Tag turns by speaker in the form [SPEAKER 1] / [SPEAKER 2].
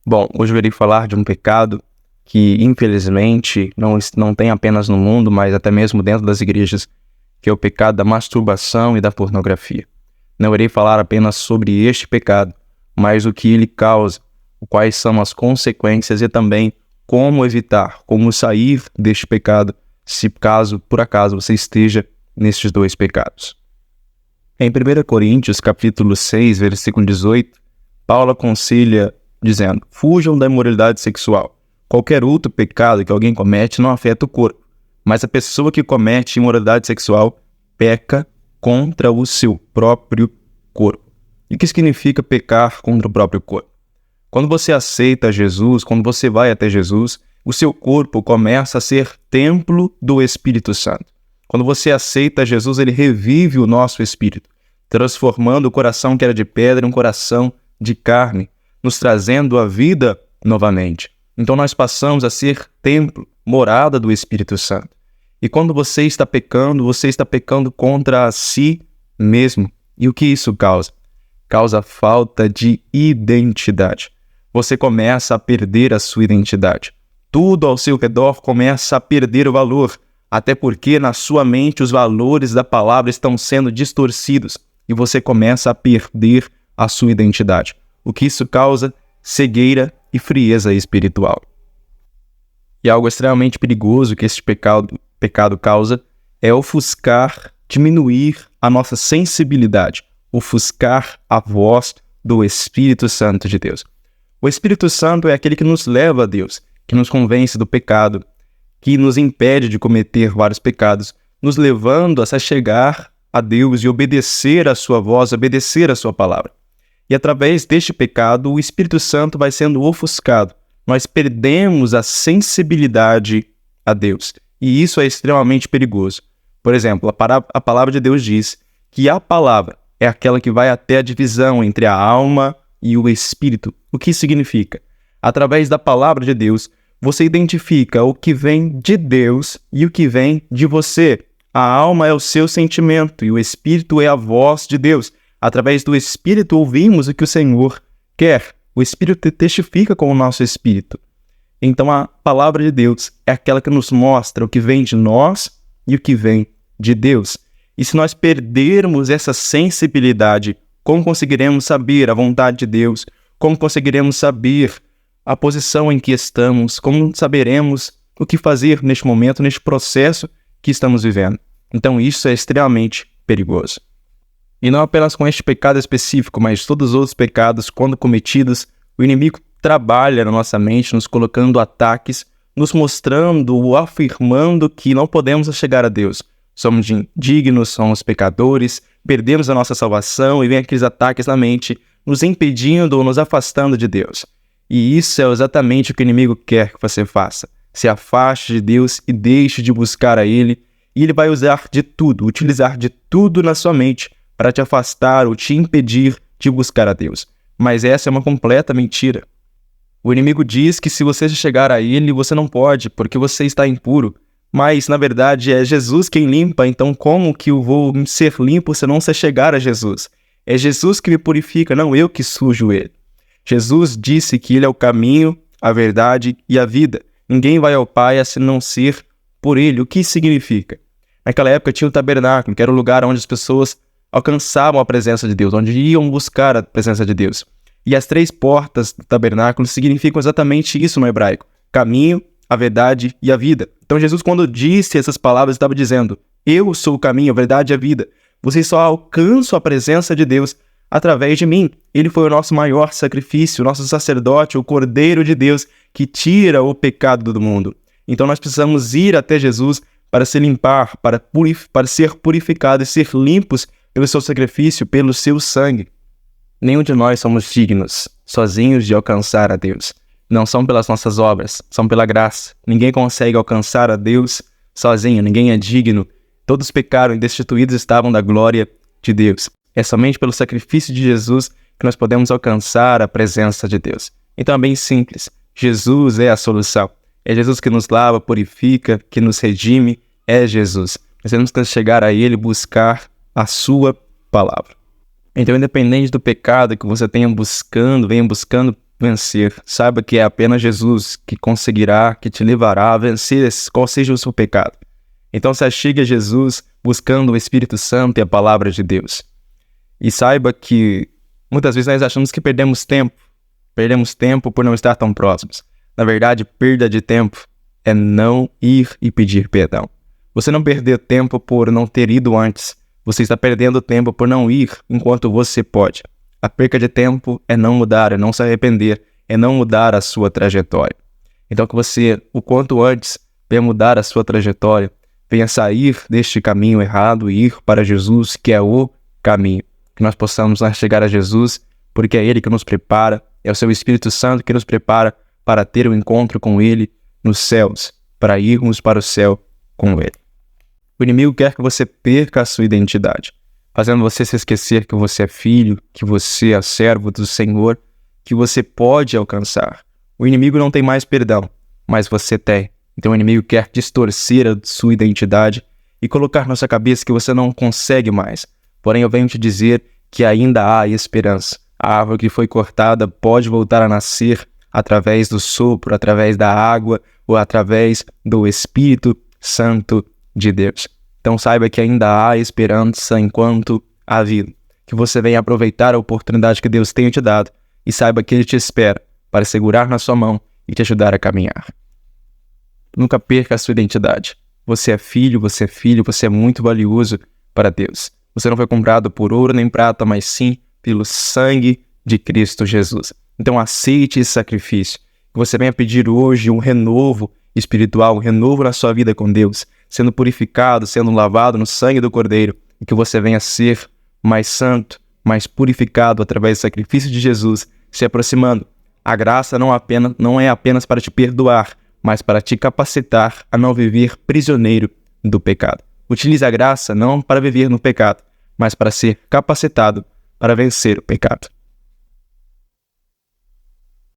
[SPEAKER 1] Bom, hoje eu irei falar de um pecado que, infelizmente, não tem apenas no mundo, mas até mesmo dentro das igrejas, que é o pecado da masturbação e da pornografia. Não irei falar apenas sobre este pecado, mas o que ele causa, quais são as consequências e também como evitar, como sair deste pecado, se por acaso você esteja nestes dois pecados. Em 1 Coríntios, capítulo 6, versículo 18, Paulo aconselha dizendo: fujam da imoralidade sexual. Qualquer outro pecado que alguém comete não afeta o corpo, mas a pessoa que comete imoralidade sexual peca contra o seu próprio corpo. E o que significa pecar contra o próprio corpo? Quando você aceita Jesus, quando você vai até Jesus, o seu corpo começa a ser templo do Espírito Santo. Quando você aceita Jesus, ele revive o nosso espírito, transformando o coração que era de pedra em um coração de carne, nos trazendo a vida novamente. Então nós passamos a ser templo, morada do Espírito Santo. E quando você está pecando contra si mesmo. E o que isso causa? Causa falta de identidade. Você começa a perder a sua identidade. Tudo ao seu redor começa a perder o valor, até porque na sua mente os valores da palavra estão sendo distorcidos e você começa a perder a sua identidade. O que isso causa? Cegueira e frieza espiritual. E algo extremamente perigoso que este pecado causa é ofuscar, diminuir a nossa sensibilidade, ofuscar a voz do Espírito Santo de Deus. O Espírito Santo é aquele que nos leva a Deus, que nos convence do pecado, que nos impede de cometer vários pecados, nos levando a se chegar a Deus e obedecer a sua voz, obedecer a sua palavra. E através deste pecado, o Espírito Santo vai sendo ofuscado. Nós perdemos a sensibilidade a Deus. E isso é extremamente perigoso. Por exemplo, a palavra de Deus diz que a palavra é aquela que vai até a divisão entre a alma e o espírito. O que significa? Através da palavra de Deus, você identifica o que vem de Deus e o que vem de você. A alma é o seu sentimento e o espírito é a voz de Deus. Através do espírito ouvimos o que o Senhor quer. O espírito testifica com o nosso espírito. Então a palavra de Deus é aquela que nos mostra o que vem de nós e o que vem de Deus. E se nós perdermos essa sensibilidade, como conseguiremos saber a vontade de Deus? Como conseguiremos saber a posição em que estamos? Como saberemos o que fazer neste momento, neste processo que estamos vivendo? Então isso é extremamente perigoso. E não apenas com este pecado específico, mas todos os outros pecados, quando cometidos, o inimigo trabalha na nossa mente, nos colocando ataques, nos mostrando ou afirmando que não podemos chegar a Deus. Somos indignos, somos pecadores, perdemos a nossa salvação e vem aqueles ataques na mente, nos impedindo ou nos afastando de Deus. E isso é exatamente o que o inimigo quer que você faça. Se afaste de Deus e deixe de buscar a Ele, e Ele vai utilizar de tudo na sua mente para te afastar ou te impedir de buscar a Deus. Mas essa é uma completa mentira. O inimigo diz que se você chegar a Ele, você não pode, porque você está impuro. Mas, na verdade, é Jesus quem limpa, então como que eu vou ser limpo se não se chegar a Jesus? É Jesus que me purifica, não eu que sujo Ele. Jesus disse que Ele é o caminho, a verdade e a vida. Ninguém vai ao Pai a não ser por Ele. O que significa? Naquela época tinha o tabernáculo, que era o lugar onde as pessoas alcançavam a presença de Deus, onde iam buscar a presença de Deus. E as 3 portas do tabernáculo significam exatamente isso no hebraico: caminho, a verdade e a vida. Então Jesus, quando disse essas palavras, estava dizendo: eu sou o caminho, a verdade e a vida. Vocês só alcançam a presença de Deus através de mim. Ele foi o nosso maior sacrifício, o nosso sacerdote, o Cordeiro de Deus, que tira o pecado do mundo. Então nós precisamos ir até Jesus para se limpar, para ser purificados e ser limpos pelo seu sacrifício, pelo seu sangue. Nenhum de nós somos dignos, sozinhos, de alcançar a Deus. Não são pelas nossas obras, são pela graça. Ninguém consegue alcançar a Deus sozinho, ninguém é digno. Todos pecaram e destituídos estavam da glória de Deus. É somente pelo sacrifício de Jesus que nós podemos alcançar a presença de Deus. Então é bem simples. Jesus é a solução. É Jesus que nos lava, purifica, que nos redime. É Jesus. Nós temos que chegar a Ele e buscar a sua palavra. Então, independente do pecado que você venha buscando vencer. Saiba que é apenas Jesus que conseguirá, que te levará a vencer qual seja o seu pecado. Então se achegue a Jesus buscando o Espírito Santo e a Palavra de Deus. E saiba que muitas vezes nós achamos que perdemos tempo por não estar tão próximos. Na verdade, perda de tempo é não ir e pedir perdão. Você não perdeu tempo por não ter ido antes. Você está perdendo tempo por não ir enquanto você pode. A perca de tempo é não mudar, é não se arrepender, é não mudar a sua trajetória. Então que você, o quanto antes, venha mudar a sua trajetória, venha sair deste caminho errado e ir para Jesus, que é o caminho. Que nós possamos chegar a Jesus, porque é Ele que nos prepara, é o seu Espírito Santo que nos prepara para ter um encontro com Ele nos céus, para irmos para o céu com Ele. O inimigo quer que você perca a sua identidade, fazendo você se esquecer que você é filho, que você é servo do Senhor, que você pode alcançar. O inimigo não tem mais perdão, mas você tem. Então o inimigo quer distorcer a sua identidade e colocar na sua cabeça que você não consegue mais. Porém, eu venho te dizer que ainda há esperança. A árvore que foi cortada pode voltar a nascer através do sopro, através da água ou através do Espírito Santo de Deus. Então saiba que ainda há esperança enquanto há vida. Que você venha aproveitar a oportunidade que Deus tem te dado e saiba que Ele te espera para segurar na sua mão e te ajudar a caminhar. Nunca perca a sua identidade. Você é filho, você é muito valioso para Deus. Você não foi comprado por ouro nem prata, mas sim pelo sangue de Cristo Jesus. Então aceite esse sacrifício. Que você venha pedir hoje um renovo espiritual, um renovo na sua vida com Deus, sendo purificado, sendo lavado no sangue do Cordeiro, e que você venha ser mais santo, mais purificado através do sacrifício de Jesus, se aproximando. A graça não é apenas para te perdoar, mas para te capacitar a não viver prisioneiro do pecado. Utilize a graça não para viver no pecado, mas para ser capacitado para vencer o pecado.